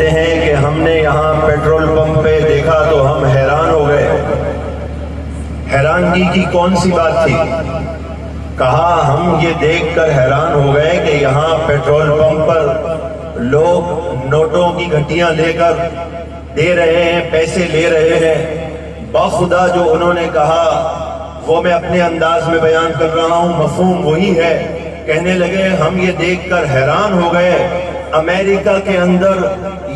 کہتے ہیں کہ ہم نے یہاں پیٹرول پمپ پہ دیکھا تو ہم حیران ہو گئے۔ حیرانگی کی کون سی بات تھی؟ کہا ہم یہ دیکھ کر حیران ہو گئے کہ یہاں پیٹرول پمپ پر لوگ نوٹوں کی گھٹیاں لے کر دے رہے ہیں، پیسے لے رہے ہیں۔ باخدا جو انہوں نے کہا وہ میں اپنے انداز میں بیان کر رہا ہوں، مفہوم وہی ہے۔ کہنے لگے ہم یہ دیکھ کر حیران ہو گئے، امریکہ کے اندر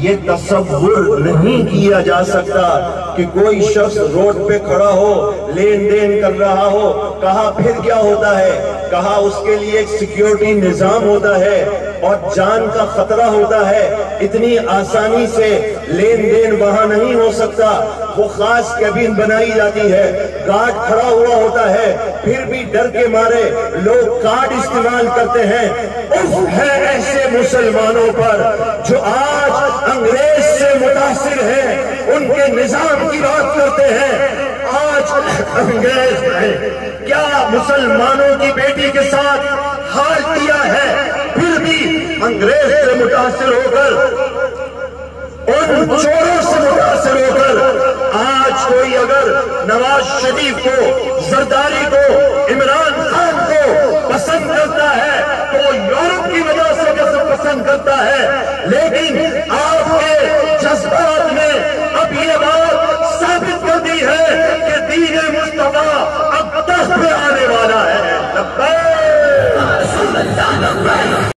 یہ تصور نہیں کیا جا سکتا کہ کوئی شخص روڈ پہ کھڑا ہو، لین دین کر رہا ہو۔ کہا پھر کیا ہوتا ہے؟ کہا اس کے لیے ایک سیکیورٹی نظام ہوتا ہے اور جان کا خطرہ ہوتا ہے۔ اتنی آسانی سے لین دین وہاں نہیں ہو سکتا، وہ خاص کیبن بنائی جاتی ہے، گارڈ کھڑا ہوا ہوتا ہے، پھر بھی ڈر کے مارے لوگ کارڈ استعمال کرتے ہیں۔ اف ہے ایسے مسلمانوں پر جو آج انگریز سے متاثر ہیں، ان کے نظام کی بات کرتے ہیں۔ آج انگریز نے کیا مسلمانوں کی بیٹی کے ساتھ حال کیا ہے، پھر بھی انگریز سے متاثر ہو کر، ان چوروں سے متاثر ہو کر آج کوئی اگر نواز شریف کو، زرداری کو، عمران خان کو پسند کرتا ہے تو وہ یورپ کی وجہ سے پسند کرتا ہے، لیکن آپ کے